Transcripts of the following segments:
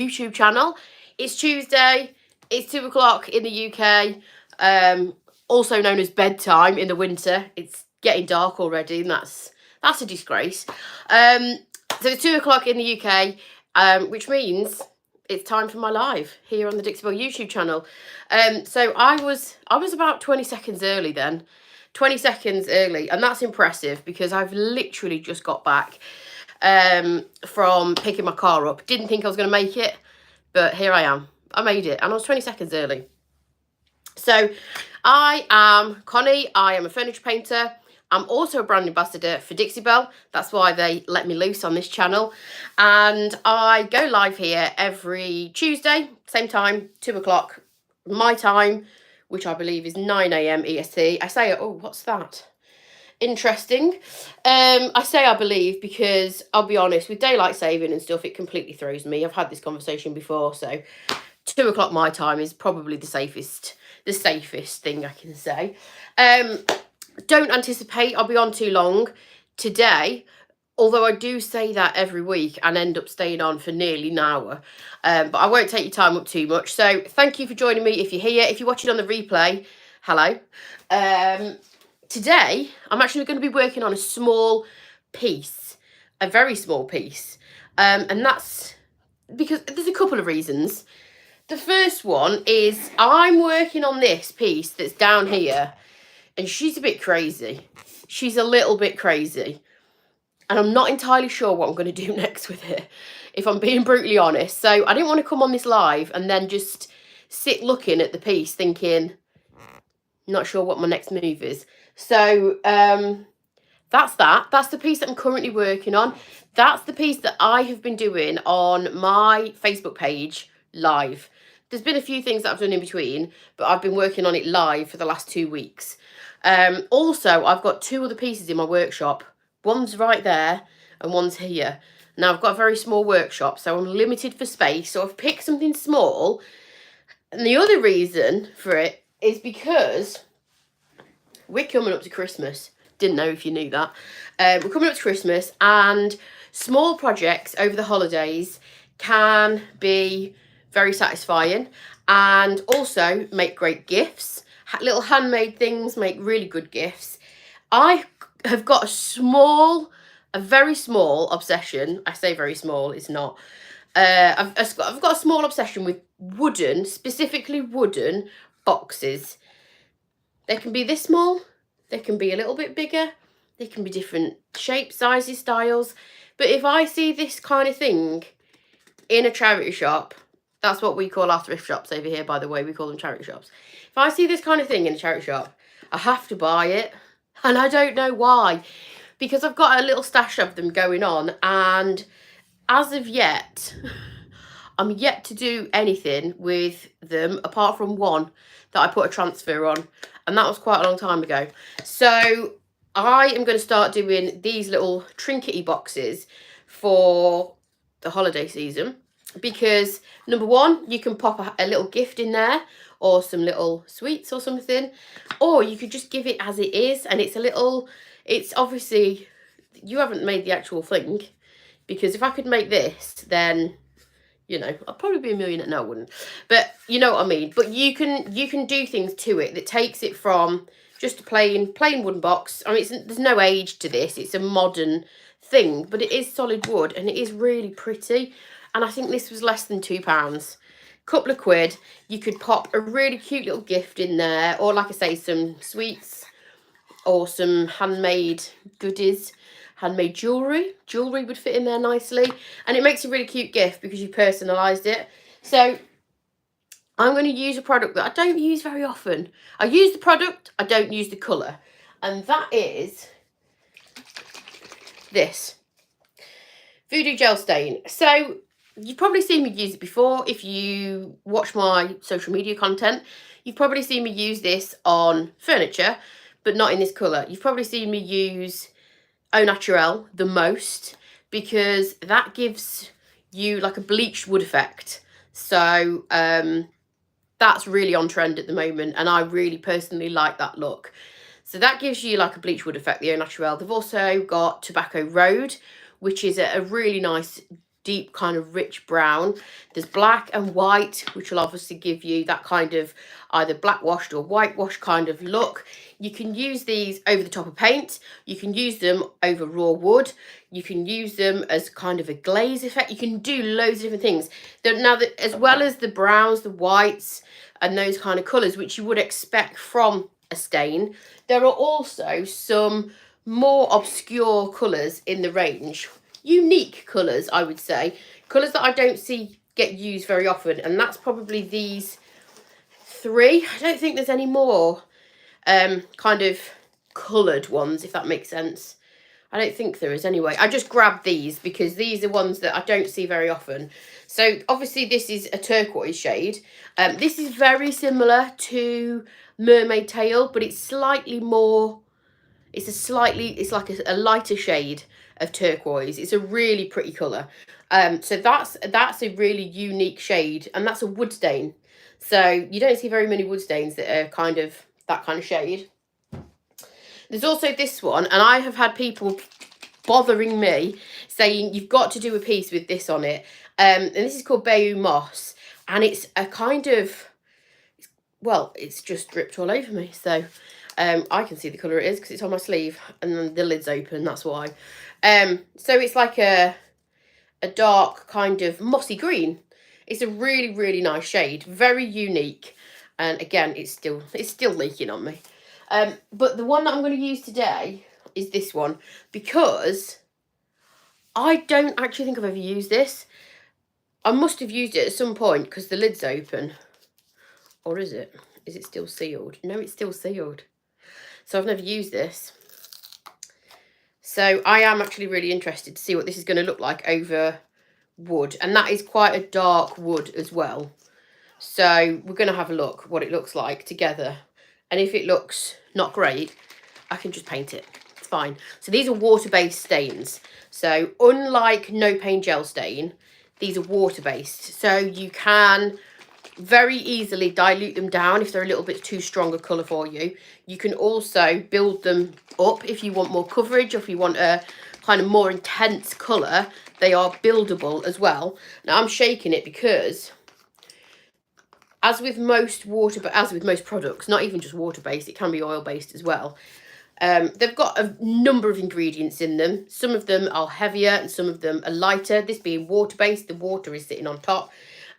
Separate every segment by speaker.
Speaker 1: YouTube channel. It's Tuesday, it's 2 o'clock in the UK, also known as bedtime in the winter. It's getting dark already, and that's a disgrace. So it's 2 o'clock in the UK, which means it's time for my live here on the Dixie Belle YouTube channel. So I was about 20 seconds early then. 20 seconds early, and that's impressive because I've literally just got back from picking my car up. Didn't think I was going to make it, but here I am. I made it, and I was 20 seconds early. So I am Connie. I am a furniture painter. I'm also a brand ambassador for Dixie Belle. That's why they let me loose on this channel. And I go live here every Tuesday, same time, 2 o'clock my time, which I believe is 9 AM EST. I say, oh, what's that? Interesting. I say I believe because I'll be honest, with daylight saving and stuff, it completely throws me. I've had this conversation before, so 2 o'clock my time is probably the safest thing I can say. Don't anticipate I'll be on too long today, although I do say that every week and end up staying on for nearly an hour. But I won't take your time up too much. So thank you for joining me if you're here. If you're watching on the replay, hello. Today, I'm actually going to be working on a small piece, a very small piece. And that's because there's a couple of reasons. The first one is I'm working on this piece that's down here, and she's a bit crazy. She's a little bit crazy. And I'm not entirely sure what I'm going to do next with it, if I'm being brutally honest. So I didn't want to come on this live and then just sit looking at the piece thinking, not sure what my next move is. So that's that. That's the piece that I'm currently working on. That's the piece that I have been doing on my Facebook page live. There's been a few things that I've done in between, but I've been working on it live for the last 2 weeks. Also, I've got 2 other pieces in my workshop. One's right there and one's here. Now, I've got a very small workshop, so I'm limited for space. So I've picked something small. And the other reason for it is because we're coming up to Christmas. Didn't know if you knew that. We're coming up to Christmas, and small projects over the holidays can be very satisfying and also make great gifts. Little handmade things make really good gifts. I have got a very small obsession. I say very small, it's not. I've got a small obsession with wooden, specifically wooden boxes. They can be this small, they can be a little bit bigger, they can be different shapes, sizes, styles. But if I see this kind of thing in a charity shop, that's what we call our thrift shops over here, by the way, we call them charity shops. If I see this kind of thing in a charity shop, I have to buy it. And I don't know why, because I've got a little stash of them going on, and as of yet, I'm yet to do anything with them apart from one that I put a transfer on, and that was quite a long time ago. So I am going to start doing these little trinkety boxes for the holiday season, because number one, you can pop a little gift in there or some little sweets or something, or you could just give it as it is, and it's obviously, you haven't made the actual thing, because if I could make this, then, you know, I'd probably be a millionaire. No, I wouldn't, but you know what I mean. But you can do things to it that takes it from just a plain wooden box. I mean, there's no age to this, it's a modern thing, but it is solid wood and it is really pretty. And I think this was less than £2. Couple of quid. You could pop a really cute little gift in there, or like I say, some sweets or some handmade goodies, handmade jewellery. Jewellery would fit in there nicely, and it makes a really cute gift because you personalised it. So I'm going to use a product that I don't use very often. I use the product, I don't use the colour, and that is this Voodoo Gel Stain. So you've probably seen me use it before. If you watch my social media content, you've probably seen me use this on furniture, but not in this colour. You've probably seen me use Au Naturel the most, because that gives you like a bleached wood effect. So that's really on trend at the moment, and I really personally like that look. So that gives you like a bleached wood effect, the Au Naturel. They've also got Tobacco Road, which is a really nice deep kind of rich brown. There's black and white, which will obviously give you that kind of either black washed or whitewash kind of look. You can use these over the top of paint. You can use them over raw wood. You can use them as kind of a glaze effect. You can do loads of different things. Now, as well as the browns, the whites, and those kind of colours, which you would expect from a stain, there are also some more obscure colours in the range. Unique colours, I would say. Colours that I don't see get used very often, and that's probably these three. I don't think there's any more kind of coloured ones, if that makes sense. I don't think there is anyway. I just grabbed these because these are ones that I don't see very often. So obviously this is a turquoise shade. This is very similar to Mermaid Tail, but it's slightly more, it's like a lighter shade of turquoise. It's a really pretty colour. So that's a really unique shade, and that's a wood stain. So you don't see very many wood stains that are kind of that kind of shade. There's also this one, and I have had people bothering me saying you've got to do a piece with this on it. And this is called Bayou Moss, and it's a kind of, well, it's just dripped all over me. So I can see the colour it is because it's on my sleeve, and then the lid's open, that's why. So it's like a dark kind of mossy green. It's a really, really nice shade, very unique. And again, it's still leaking on me. But the one that I'm going to use today is this one, because I don't actually think I've ever used this. I must have used it at some point because the lid's open. Or is it? Is it still sealed? No, it's still sealed. So I've never used this. So I am actually really interested to see what this is going to look like over wood. And that is quite a dark wood as well. So we're going to have a look what it looks like together. And if it looks not great, I can just paint it. It's fine. So these are water-based stains. So unlike No Paint Gel Stain, these are water-based. So you can very easily dilute them down if they're a little bit too strong a colour for you. You can also build them up if you want more coverage, or if you want a kind of more intense colour. They are buildable as well. Now I'm shaking it because, as with most products, not even just water-based, it can be oil-based as well. They've got a number of ingredients in them. Some of them are heavier and some of them are lighter. This being water-based, the water is sitting on top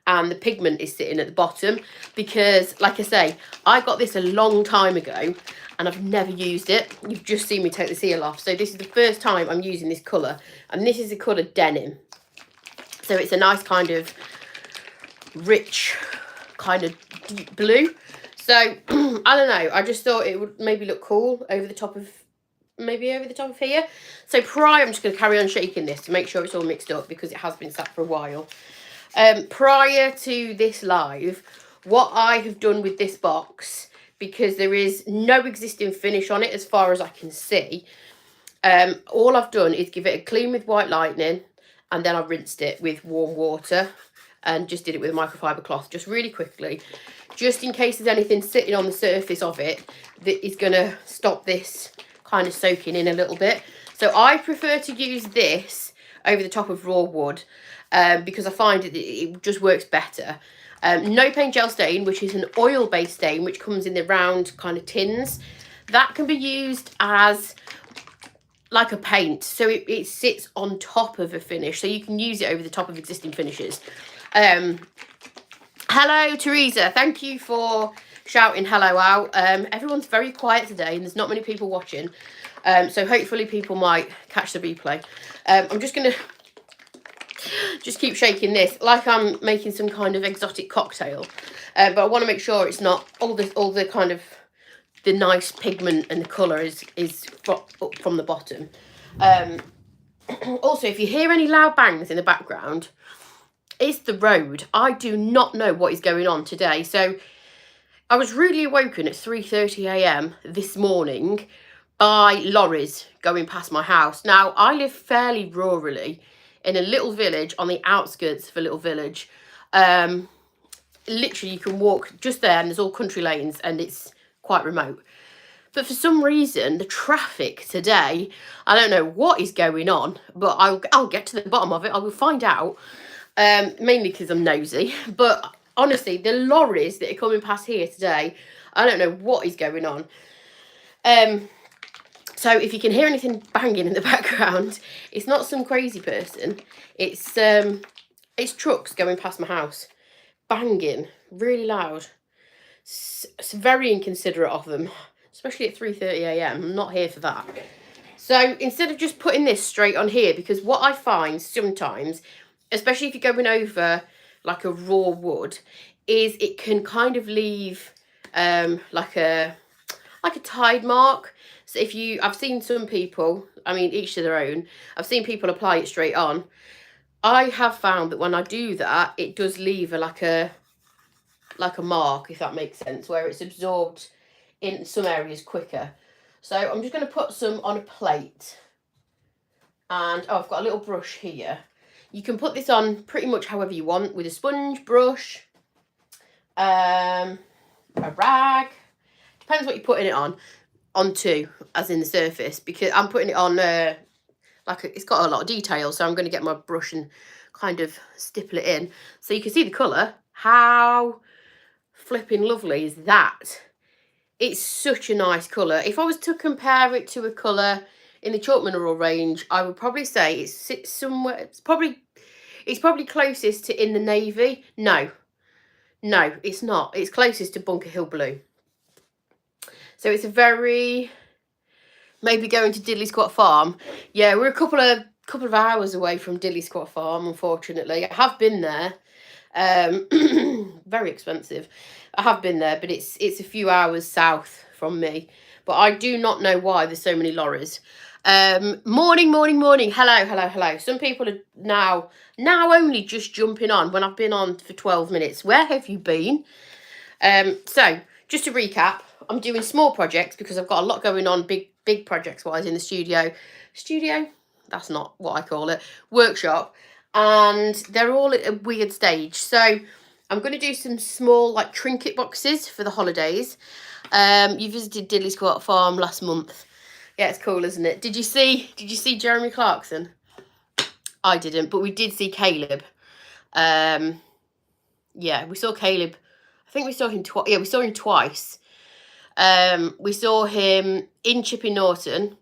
Speaker 1: and the pigment is sitting at the bottom, because, like I say, I got this a long time ago and I've never used it. You've just seen me take the seal off. So this is the first time I'm using this colour, and this is the colour Denim. So it's a nice kind of rich, kind of deep blue. So I don't know, I just thought it would maybe look cool over the top of here. So I'm just going to carry on shaking this to make sure it's all mixed up, because it has been sat for a while. Prior to this live, what I have done with this box, because there is no existing finish on it as far as I can see, all I've done is give it a clean with white lightning, and then I rinsed it with warm water and just did it with a microfiber cloth, just really quickly, just in case there's anything sitting on the surface of it that is going to stop this kind of soaking in a little bit. So I prefer to use this over the top of raw wood, because I find it just works better. No Paint Gel Stain, which is an oil-based stain, which comes in the round kind of tins, that can be used as like a paint. So it sits on top of a finish, so you can use it over the top of existing finishes. Hello, Teresa. Thank you for shouting hello out. Everyone's very quiet today and there's not many people watching. So hopefully people might catch the replay. I'm just going to just keep shaking this like I'm making some kind of exotic cocktail. But I want to make sure it's not all the kind of the nice pigment and the colour is up from the bottom. Also, if you hear any loud bangs in the background, it's the road. I do not know what is going on today. So I was rudely awoken at 3:30 a.m. this morning by lorries going past my house. Now, I live fairly rurally in a little village on the outskirts of a little village. Literally, you can walk just there and there's all country lanes and it's quite remote. But for some reason, the traffic today, I don't know what is going on, but I'll get to the bottom of it. I will find out, mainly because I'm nosy. But honestly, the lorries that are coming past here today, I don't know what is going on. So if you can hear anything banging in the background, it's not some crazy person. It's trucks going past my house, banging really loud. It's very inconsiderate of them, especially at 3:30 a.m. I'm not here for that. So instead of just putting this straight on here, because what I find sometimes, especially if you're going over like a raw wood, is it can kind of leave like a tide mark. So I've seen some people, I mean, each to their own, I've seen people apply it straight on. I have found that when I do that, it does leave like a mark, if that makes sense, where it's absorbed in some areas quicker. So I'm just going to put some on a plate. And I've got a little brush here. You can put this on pretty much however you want, with a sponge, brush, a rag. Depends what you're putting it onto, as in the surface, because I'm putting it on it's got a lot of detail, so I'm going to get my brush and kind of stipple it in so you can see the colour. How flipping lovely is that? It's such a nice colour. If I was to compare it to a colour in the chalk mineral range, I would probably say it sits somewhere, it's probably closest to In the Navy. No, it's not. It's closest to Bunker Hill Blue. So it's a very, maybe going to Diddley Squat Farm. Yeah, we're a couple of hours away from Diddley Squat Farm, unfortunately. I have been there. Very expensive. I have been there, but it's a few hours south from me. But I do not know why there's so many lorries. Morning. Hello. Some people are now only just jumping on when I've been on for 12 minutes. Where have you been? So just to recap, I'm doing small projects because I've got a lot going on, big projects wise in the studio. That's not what I call it. Workshop. And they're all at a weird stage. So I'm going to do some small like trinket boxes for the holidays. You visited Diddley Squat Farm last month. Yeah, it's cool, isn't it? Did you see Jeremy Clarkson? I didn't, but we did see Caleb. Yeah, we saw Caleb. I think we saw him twice. Yeah, we saw him twice. We saw him in Chipping Norton,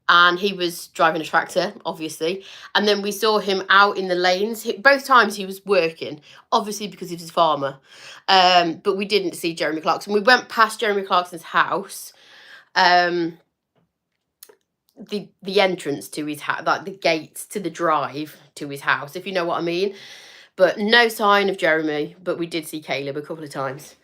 Speaker 1: and he was driving a tractor, obviously. And then we saw him out in the lanes. Both times he was working, obviously because he was a farmer. But we didn't see Jeremy Clarkson. We went past Jeremy Clarkson's house. The entrance to his house, like the gates to the drive to his house, if you know what I mean. But no sign of Jeremy, but we did see Caleb a couple of times.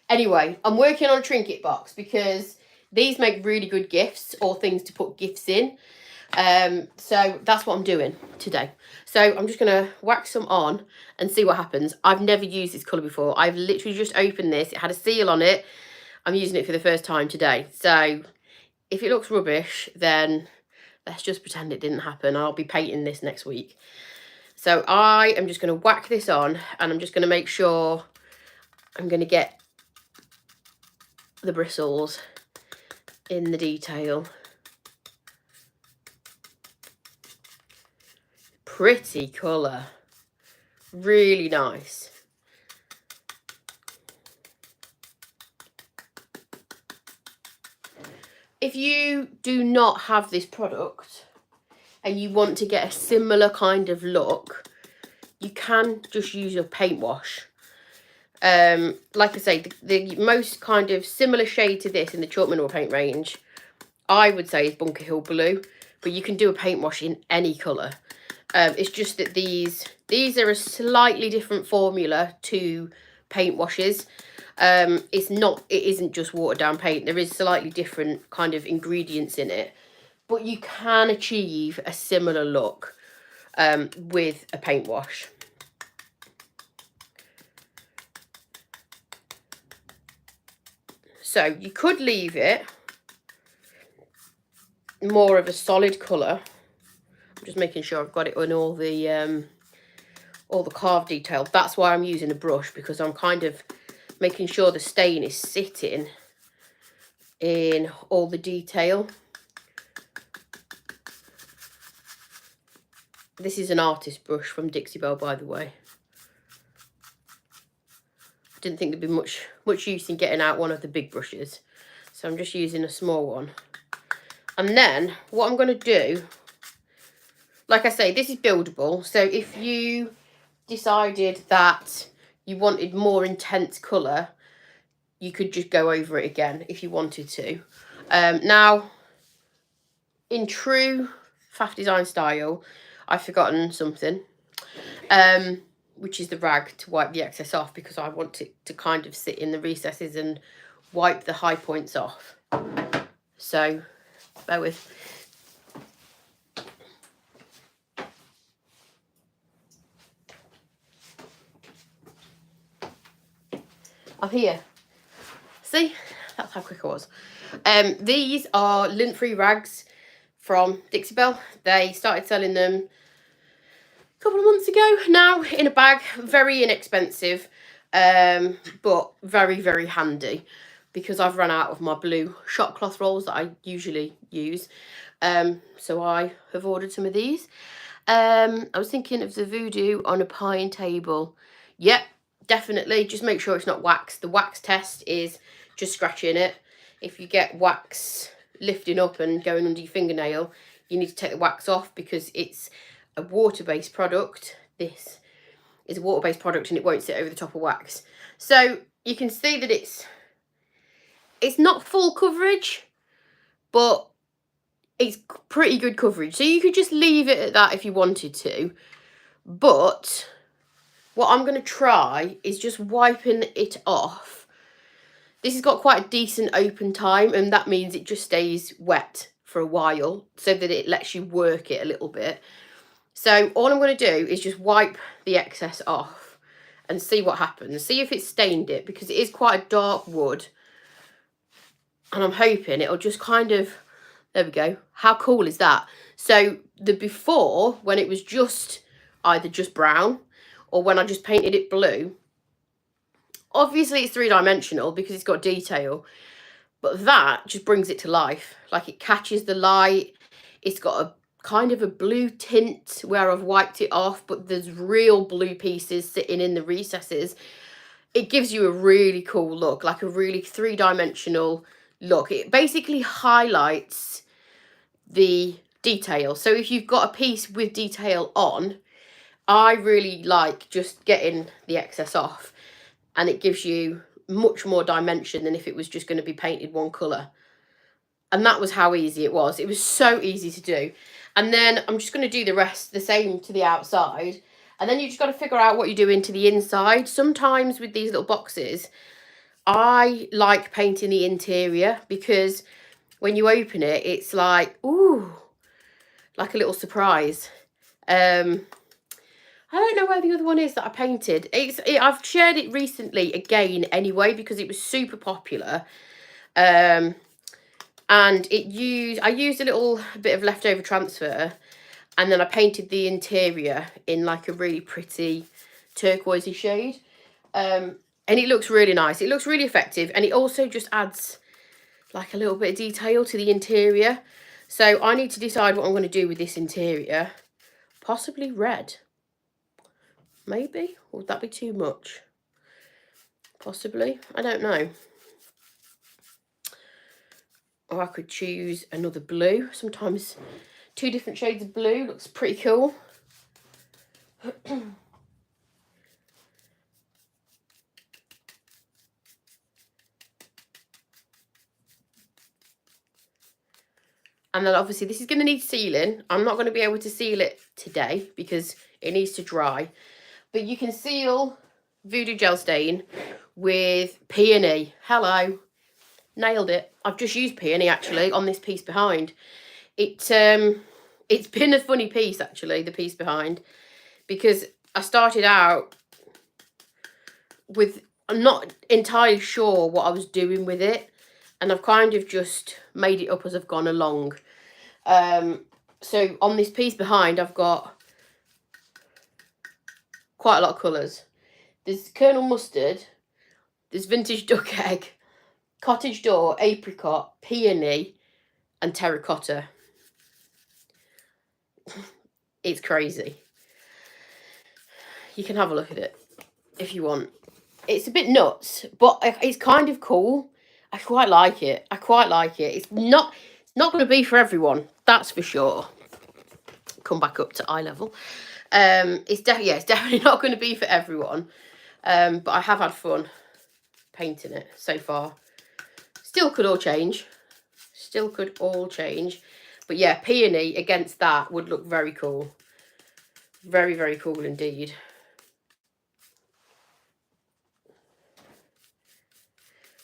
Speaker 1: Anyway, I'm working on a trinket box because these make really good gifts, or things to put gifts in. So that's what I'm doing today. So I'm just going to wax some on and see what happens. I've never used this colour before. I've literally just opened this. It had a seal on it. I'm using it for the first time today. So if it looks rubbish, then let's just pretend it didn't happen. I'll be painting this next week. So I am just going to whack this on, and I'm just going to make sure I'm going to get the bristles in the detail. Pretty colour. Really nice. If you do not have this product and you want to get a similar kind of look, you can just use your paint wash. Like I say, the most kind of similar shade to this in the chalk mineral paint range, I would say, is Bunker Hill Blue, but you can do a paint wash in any colour. It's just that these are a slightly different formula to paint washes. It isn't just watered down paint. There is slightly different kind of ingredients in it, but you can achieve a similar look with a paint wash. So you could leave it more of a solid colour. I'm just making sure I've got it on all the carved detail. That's why I'm using a brush, because I'm kind of making sure the stain is sitting in all the detail. This is an artist brush from Dixie Belle, by the way. I didn't think there'd be much use in getting out one of the big brushes, so I'm just using a small one. And then what I'm going to do, like I say, this is buildable, so if you decided that you wanted more intense colour, you could just go over it again if you wanted to. Now, in true Faff Design style, I've forgotten something, which is the rag to wipe the excess off, because I want it to kind of sit in the recesses and wipe the high points off. So, bear with. I'm here. See? That's how quick I was. These are lint-free rags from Dixie Belle. They started selling them a couple of months ago now in a bag. Very inexpensive, but very, very handy, because I've run out of my blue shot cloth rolls that I usually use. So I have ordered some of these. I was thinking of the Voodoo on a pine table. Yep, definitely. Just make sure it's not wax. The wax test is just scratching it. If you get wax lifting up and going under your fingernail, you need to take the wax off, because it's a water-based product. This is a water-based product and it won't sit over the top of wax. So you can see that it's not full coverage, but it's pretty good coverage. So you could just leave it at that if you wanted to. But what I'm going to try is just wiping it off. This has got quite a decent open time, and that means it just stays wet for a while, so that it lets you work it a little bit. So all I'm going to do is just wipe the excess off and see what happens. See if it's stained it, because it is quite a dark wood. And I'm hoping it'll just kind of, there we go. How cool is that? So the before, when it was just either just brown or when I just painted it blue, obviously it's three-dimensional because it's got detail, but that just brings it to life. Like, it catches the light. It's got a kind of a blue tint where I've wiped it off, but there's real blue pieces sitting in the recesses. It gives you a really cool look, like a really three-dimensional look. It basically highlights the detail. So if you've got a piece with detail on, I really like just getting the excess off, and it gives you much more dimension than if it was just going to be painted one colour. And that was how easy it was. It was so easy to do. And then I'm just going to do the rest the same to the outside. And then you just got to figure out what you're doing to the inside. Sometimes with these little boxes, I like painting the interior, because when you open it, it's like, ooh, like a little surprise. I don't know where the other one is that I painted. I've shared it recently again anyway, because it was super popular. And I used a little bit of leftover transfer, and then I painted the interior in like a really pretty turquoisey shade. And it looks really nice. It looks really effective, and it also just adds like a little bit of detail to the interior. So I need to decide what I'm going to do with this interior. Possibly red. Maybe? Or would that be too much? Possibly. I don't know. Or I could choose another blue. Sometimes 2 different shades of blue looks pretty cool. And then obviously this is going to need sealing. I'm not going to be able to seal it today because it needs to dry. But you can seal Voodoo Gel Stain with Peony. Hello. Nailed it. I've just used Peony actually on this piece behind. It's been a funny piece actually, the piece behind, because I started out with, I'm not entirely sure what I was doing with it, and I've kind of just made it up as I've gone along. So on this piece behind, I've got quite a lot of colours. There's Colonel Mustard, there's Vintage Duck Egg, cottage door, apricot, peony, and terracotta. It's crazy. You can have a look at it if you want. It's a bit nuts, but it's kind of cool. I quite like it. I quite like it. It's not going to be for everyone, that's for sure. Come back up to eye level. It's definitely not going to be for everyone. But I have had fun painting it so far. Still could all change. But yeah, peony against that would look very cool. Very, very cool indeed.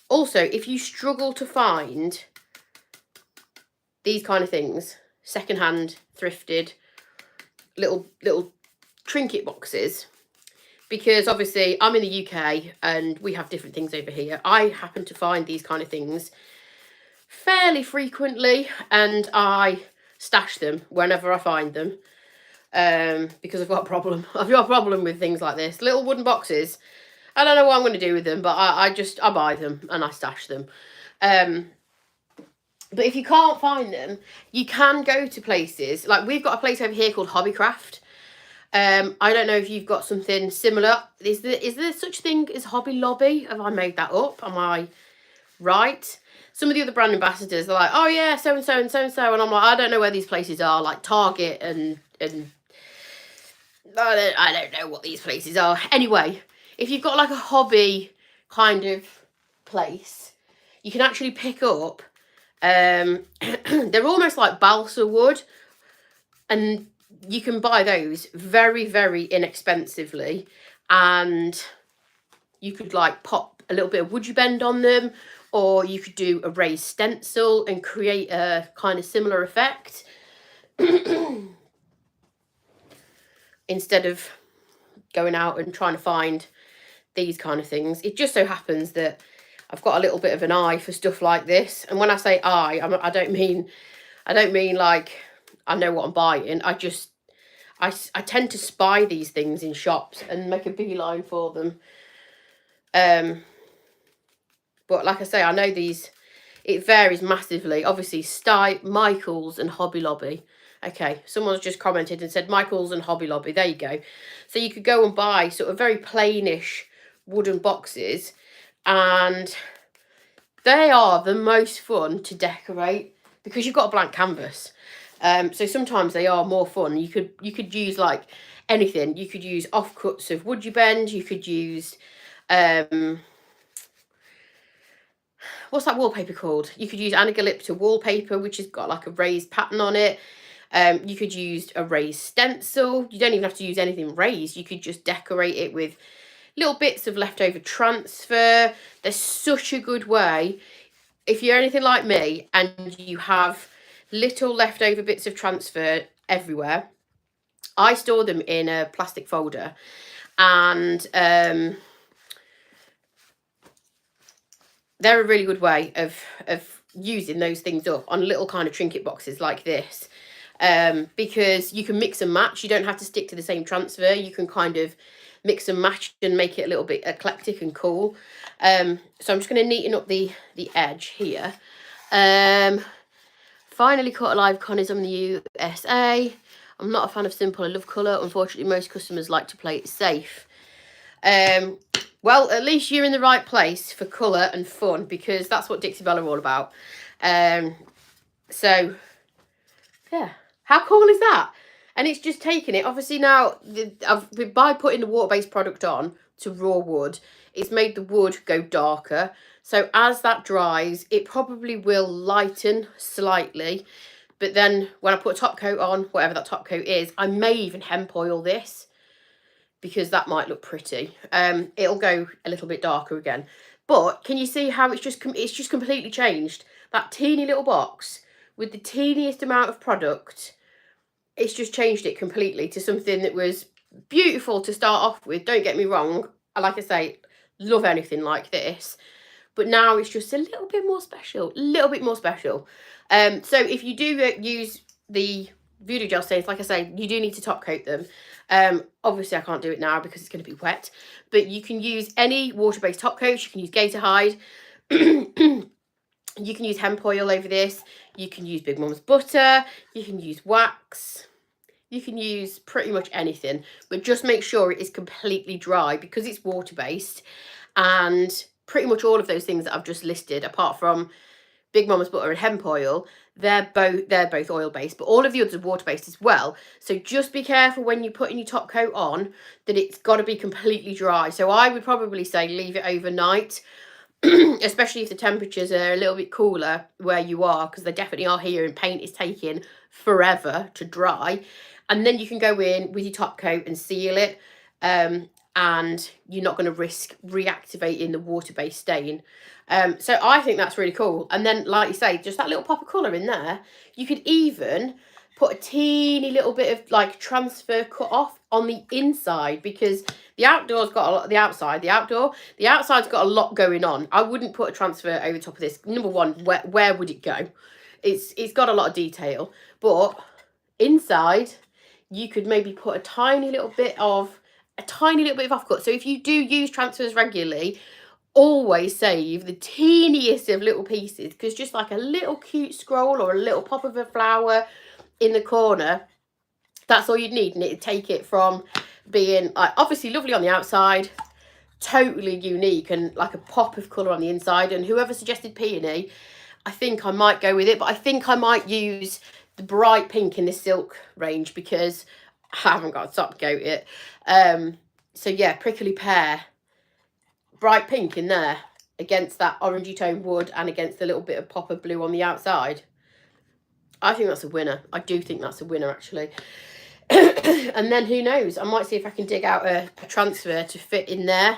Speaker 1: Also, if you struggle to find these kind of things, secondhand, thrifted, little trinket boxes, because obviously I'm in the UK and we have different things over here. I happen to find these kind of things fairly frequently, and I stash them whenever I find them, because I've got a problem. I've got a problem with things like this. Little wooden boxes. I don't know what I'm going to do with them, but I buy them and I stash them. But if you can't find them, you can go to places. Like, we've got a place over here called Hobbycraft. I don't know if you've got something similar. Is there such thing as Hobby Lobby? Have I made that up? Am I right? Some of the other brand ambassadors are like, oh yeah, so and so and so and so, and I'm like, I don't know where these places are, like Target and I don't know what these places are. Anyway, if you've got like a hobby kind of place, you can actually pick up. They're almost like balsa wood, and you can buy those very, very inexpensively, and you could like pop a little bit of wood you bend on them, or you could do a raised stencil and create a kind of similar effect instead of going out and trying to find these kind of things. It just so happens that I've got a little bit of an eye for stuff like this, and when I say eye, I don't mean like I know what I'm buying. I tend to spy these things in shops and make a beeline for them. But like I say, I know these, it varies massively. Obviously, Michael's and Hobby Lobby. Okay, someone's just commented and said Michael's and Hobby Lobby. There you go. So you could go and buy sort of very plainish wooden boxes, and they are the most fun to decorate because you've got a blank canvas. So sometimes they are more fun. You could use like anything. You could use offcuts of wood you bend. You could use what's that wallpaper called? You could use Anagalipta wallpaper, which has got like a raised pattern on it. You could use a raised stencil. You don't even have to use anything raised. You could just decorate it with little bits of leftover transfer. There's such a good way. If you're anything like me and you have little leftover bits of transfer everywhere, I store them in a plastic folder, and they're a really good way of using those things up on little kind of trinket boxes like this, because you can mix and match. You don't have to stick to the same transfer. You can kind of mix and match and make it a little bit eclectic and cool. So I'm just going to neaten up the edge here. Finally caught a live Connie's on the USA. I'm not a fan of simple. I love colour. Unfortunately, most customers like to play it safe. Well, at least you're in the right place for colour and fun, because that's what Dixie Belle are all about. So, yeah. How cool is that? And it's just taken it. Obviously now, by putting the water-based product on to raw wood, it's made the wood go darker. So as that dries, it probably will lighten slightly. But then when I put a top coat on, whatever that top coat is, I may even hemp oil this, because that might look pretty. It'll go a little bit darker again. But can you see how it's just completely changed? That teeny little box with the teeniest amount of product, it's just changed it completely to something that was beautiful to start off with. Don't get me wrong. Like I say, love anything like this. But now it's just a little bit more special. So if you do use the Voodoo Gel stains, like I say, you do need to top coat them. Obviously I can't do it now because it's going to be wet, but you can use any water-based top coats. You can use Gator Hide, You can use hemp oil over this. You can use Big Mum's butter. You can use wax. You can use pretty much anything, but just make sure it is completely dry because it's water-based. And pretty much all of those things that I've just listed, apart from Big Mama's butter and hemp oil, they're both oil-based, but all of the others are water-based as well. So just be careful when you're putting your top coat on that it's got to be completely dry. So I would probably say leave it overnight, especially if the temperatures are a little bit cooler where you are, because they definitely are here, and paint is taking forever to dry. And then you can go in with your top coat and seal it, and you're not going to risk reactivating the water-based stain. So I think that's really cool. And then, like you say, just that little pop of colour in there. You could even put a teeny little bit of like transfer cut off on the inside, because the outdoor's got a lot, the outside's got a lot going on. I wouldn't put a transfer over top of this. Number one, where would it go? It's got a lot of detail, but inside you could maybe put a tiny little bit of offcut. So if you do use transfers regularly, always save the teeniest of little pieces, because just like a little cute scroll or a little pop of a flower in the corner, that's all you'd need, and it'd take it from being like obviously lovely on the outside, totally unique, and like a pop of colour on the inside. And whoever suggested peony, I think I might go with it, but I think I might use the bright pink in the silk range because I haven't got a top coat yet. So yeah, prickly pear, bright pink in there against that orangey tone wood and against the little bit of pop of blue on the outside. I think that's a winner. I do think that's a winner, actually. And then who knows, I might see if I can dig out a transfer to fit in there.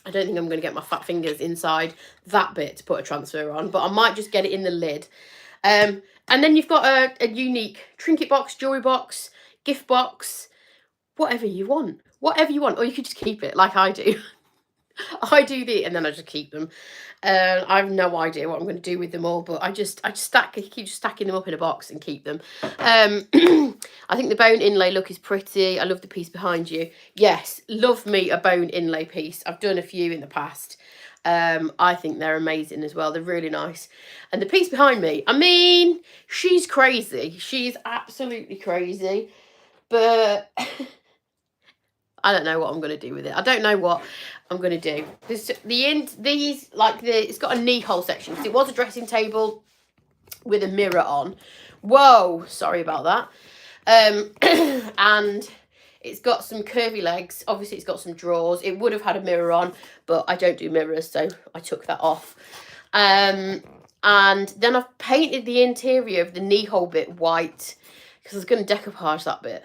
Speaker 1: I don't think I'm going to get my fat fingers inside that bit to put a transfer on, but I might just get it in the lid. And then you've got a unique trinket box, jewellery box, gift box, whatever you want. Whatever you want. Or you could just keep it like I do. I do and then I just keep them. I have no idea what I'm going to do with them all, but I keep stacking them up in a box and keep them. I think the bone inlay look is pretty. I love the piece behind you. Yes, love me a bone inlay piece. I've done a few in the past. I think they're amazing as well. They're really nice. And the piece behind me, I mean, she's crazy. She's absolutely crazy. But I don't know what I'm going to do with it. I don't know what I'm going to do. It's got a knee hole section, because it was a dressing table with a mirror on. Whoa, sorry about that. And it's got some curvy legs. Obviously, it's got some drawers. It would have had a mirror on, but I don't do mirrors, so I took that off. And then I've painted the interior of the knee hole bit white, because I was going to decoupage that bit.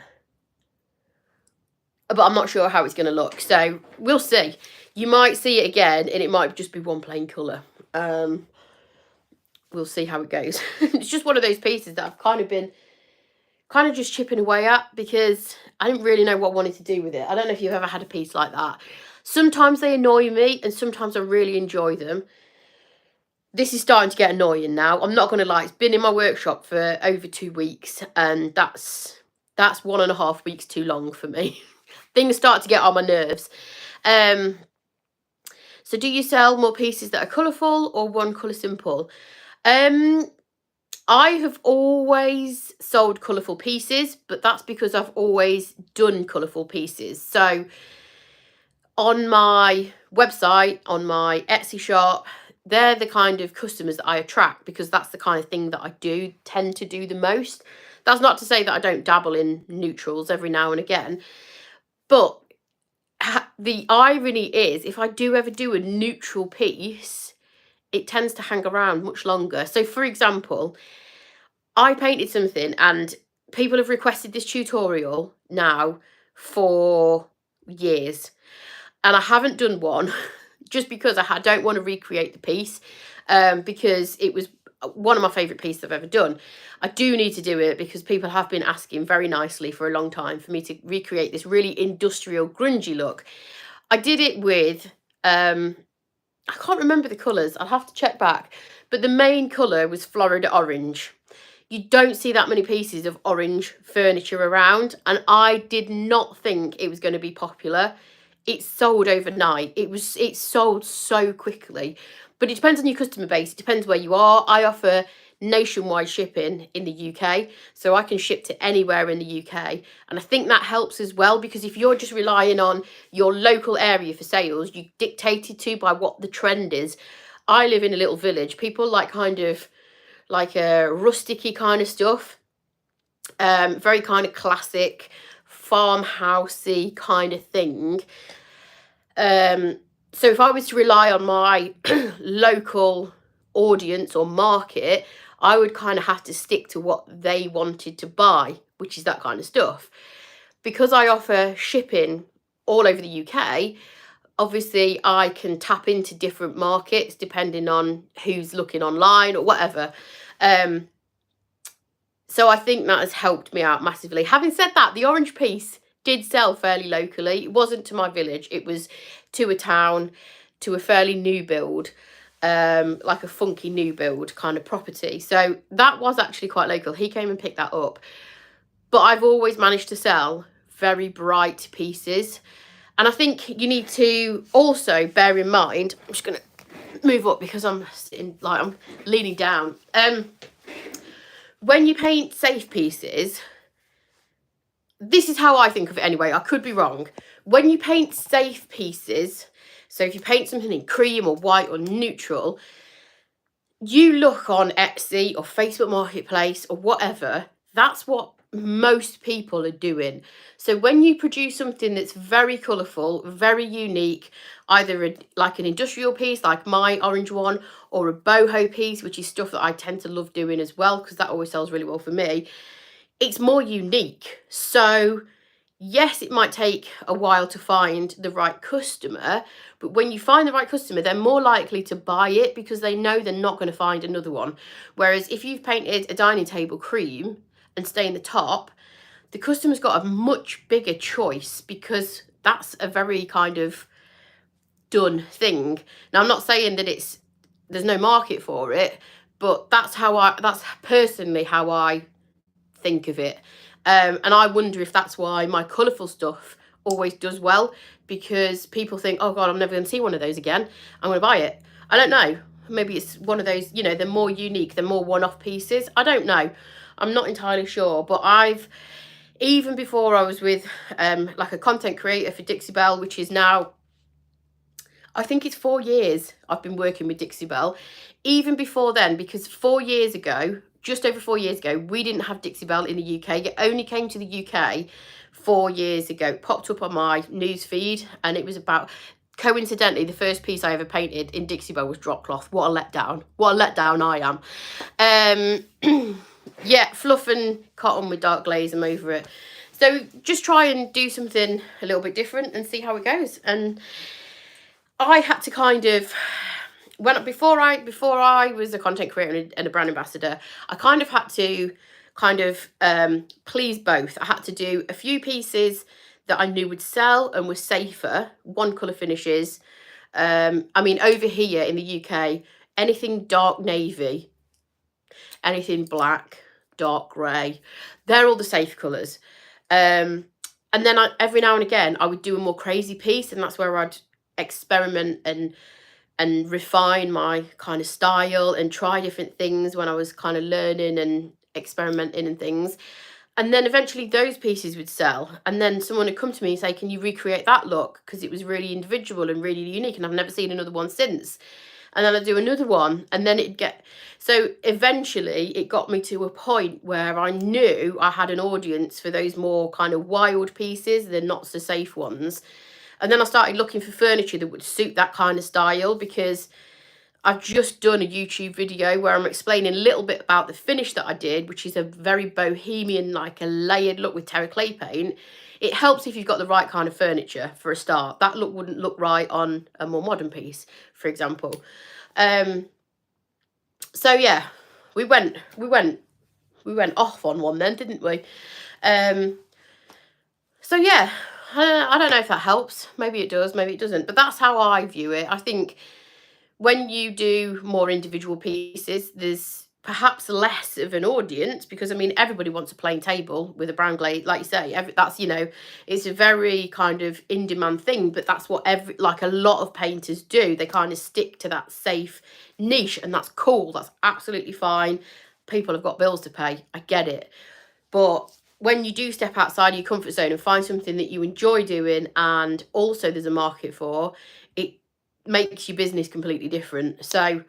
Speaker 1: But I'm not sure how it's going to look, so we'll see. You might see it again, and it might just be one plain colour. We'll see how it goes. It's just one of those pieces that I've kind of just chipping away at, because I didn't really know what I wanted to do with it. I don't know if you've ever had a piece like that. Sometimes they annoy me, and sometimes I really enjoy them. This is starting to get annoying now. I'm not going to lie. It's been in my workshop for over 2 weeks, and that's 1.5 weeks too long for me. Things start to get on my nerves. So do you sell more pieces that are colourful or one colour simple? I have always sold colourful pieces, but that's because I've always done colourful pieces. So on my website, on my Etsy shop, they're the kind of customers that I attract, because that's the kind of thing that I do tend to do the most. That's not to say that I don't dabble in neutrals every now and again, but the irony is, if I do ever do a neutral piece, it tends to hang around much longer. So for example, I painted something and people have requested this tutorial now for years, and I haven't done one just because I don't want to recreate the piece, because it was one of my favourite pieces I've ever done. I do need to do it because people have been asking very nicely for a long time for me to recreate this really industrial grungy look. I did it with, I can't remember the colours, I'll have to check back, but the main colour was Florida orange. You don't see that many pieces of orange furniture around, and I did not think it was going to be popular. It sold overnight. It sold so quickly. But it depends on your customer base. It depends where you are. I offer nationwide shipping in the UK, so I can ship to anywhere in the UK. And I think that helps as well, because if you're just relying on your local area for sales, you're dictated to by what the trend is. I live in a little village. People like kind of like a rusticy kind of stuff, very kind of classic farmhousey kind of thing. So if I was to rely on my local audience or market, I would kind of have to stick to what they wanted to buy, which is that kind of stuff. Because I offer shipping all over the UK, obviously I can tap into different markets depending on who's looking online or whatever. So I think that has helped me out massively. Having said that, the orange piece did sell fairly locally. It wasn't to my village. It was to a town, to a fairly new build, like a funky new build kind of property. So that was actually quite local. He came and picked that up. But I've always managed to sell very bright pieces. And I think you need to also bear in mind, I'm just going to move up because I'm sitting, like I'm leaning down. When you paint safe pieces, this is how I think of it anyway, I could be wrong. When you paint safe pieces, so if you paint something in cream or white or neutral, you look on Etsy or Facebook Marketplace or whatever, that's what most people are doing. So when you produce something that's very colourful, very unique, either like an industrial piece like my orange one, or a boho piece, which is stuff that I tend to love doing as well, because that always sells really well for me, it's more unique. So yes, it might take a while to find the right customer, but when you find the right customer, they're more likely to buy it because they know they're not going to find another one. Whereas if you've painted a dining table cream and stain the top, the customer's got a much bigger choice, because that's a very kind of done thing. Now, I'm not saying that there's no market for it, but that's personally how I think of it. And I wonder if that's why my colourful stuff always does well, because people think, oh God, I'm never going to see one of those again. I'm going to buy it. I don't know. Maybe it's one of those, they're more unique, they're more one-off pieces. I don't know. I'm not entirely sure, but even before I was with like a content creator for Dixie Belle, which is now, I think it's 4 years I've been working with Dixie Belle. Even before then, because 4 years ago, just over 4 years ago, we didn't have Dixie Belle in the UK. It only came to the UK 4 years ago. It popped up on my news feed, and it was about, coincidentally, the first piece I ever painted in Dixie Belle was drop cloth. What a letdown. What a letdown I am. Yeah, fluff and cotton with dark glaze, I'm over it. So just try and do something a little bit different and see how it goes. And I had to kind of, before I was a content creator and a brand ambassador, I kind of had to please both. I had to do a few pieces that I knew would sell and were safer, one colour finishes. I mean, over here in the UK, anything dark navy, anything black, dark grey, they're all the safe colours. And then every now and again, I would do a more crazy piece, and that's where I'd experiment and refine my kind of style and try different things when I was kind of learning and experimenting and things. And then eventually those pieces would sell, and then someone would come to me and say, can you recreate that look, because it was really individual and really unique, and I've never seen another one since. And then I'd do another one, and then so eventually it got me to a point where I knew I had an audience for those more kind of wild pieces, the not so safe ones. And then I started looking for furniture that would suit that kind of style, because I've just done a YouTube video where I'm explaining a little bit about the finish that I did, which is a very bohemian, like a layered look with terra clay paint. It helps if you've got the right kind of furniture for a start. That look wouldn't look right on a more modern piece, for example. So yeah, we went off on one then, didn't we? So yeah, I don't know if that helps. Maybe it does, maybe it doesn't. But that's how I view it. I think when you do more individual pieces, perhaps less of an audience, because I mean everybody wants a plain table with a brown glaze, like you say. That's, you know, it's a very kind of in demand thing, but that's what like a lot of painters do. They kind of stick to that safe niche, and that's cool. That's absolutely fine. People have got bills to pay. I get it. But when you do step outside your comfort zone and find something that you enjoy doing, and also there's a market for, it makes your business completely different. So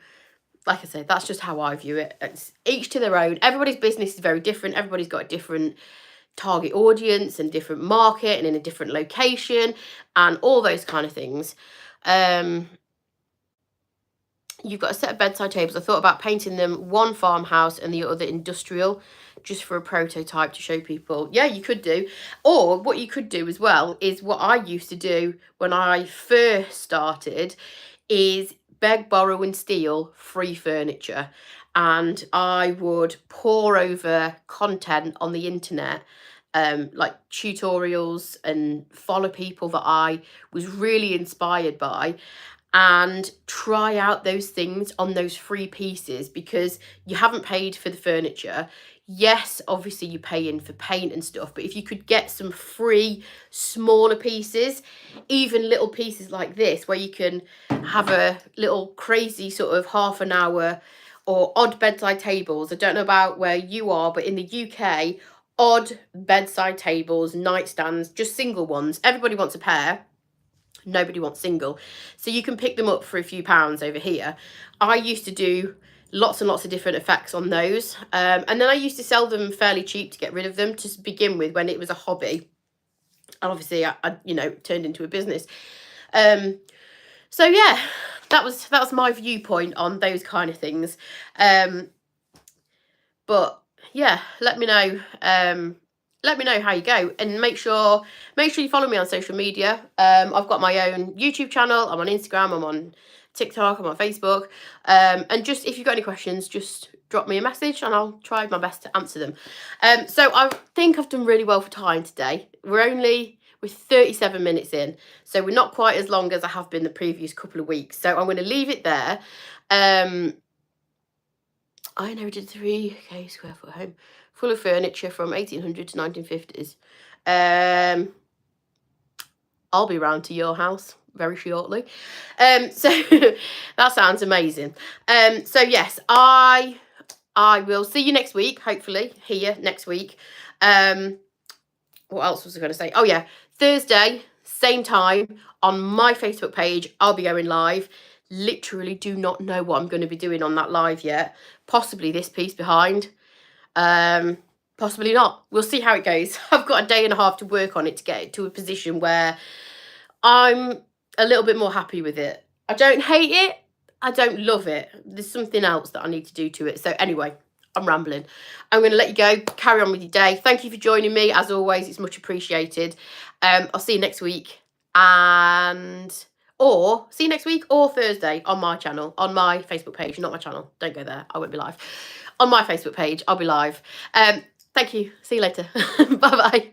Speaker 1: like I said, that's just how I view it. It's each to their own. Everybody's business is very different. Everybody's got a different target audience and different market and in a different location and all those kind of things. You've got a set of bedside tables. I thought about painting them one farmhouse and the other industrial, just for a prototype to show people. Yeah, you could do. Or what you could do as well is what I used to do when I first started, is beg, borrow and steal free furniture. And I would pour over content on the internet, like tutorials, and follow people that I was really inspired by, and try out those things on those free pieces, because you haven't paid for the furniture. Yes, obviously you pay in for paint and stuff, but if you could get some free smaller pieces, even little pieces like this, where you can have a little crazy sort of half an hour, or odd bedside tables. I don't know about where you are, but in the UK, odd bedside tables, nightstands, just single ones. Everybody wants a pair. Nobody wants single. So you can pick them up for a few pounds over here. I used to do lots and lots of different effects on those. And then I used to sell them fairly cheap to get rid of them to begin with, when it was a hobby. And obviously I you know, turned into a business. So yeah, that was my viewpoint on those kind of things. But yeah, let me know. Let me know how you go, and make sure you follow me on social media. I've got my own YouTube channel. I'm on Instagram. I'm on TikTok. I'm on Facebook. And just, if you've got any questions, just drop me a message and I'll try my best to answer them. So I think I've done really well for time today. We're 37 minutes in, so we're not quite as long as I have been the previous couple of weeks. So I'm going to leave it there. I inherited 3k square foot home full of furniture from 1800 to 1950s. I'll be round to your house very shortly. So that sounds amazing. So yes, I will see you next week, hopefully here next week. What else was I going to say? Oh yeah, Thursday, same time, on my Facebook page, I'll be going live. Literally do not know what I'm going to be doing on that live yet. Possibly this piece behind. Possibly not. We'll see how it goes. I've got a day and a half to work on it to get it to a position where I'm a little bit more happy with it. I don't hate it. I don't love it. There's something else that I need to do to it. So anyway, I'm rambling. I'm going to let you go. Carry on with your day. Thank you for joining me. As always, it's much appreciated. I'll see you next week. Or see you next week or Thursday on my channel, on my Facebook page. Not my channel. Don't go there. I won't be live. On my Facebook page, I'll be live. Thank you. See you later. Bye-bye.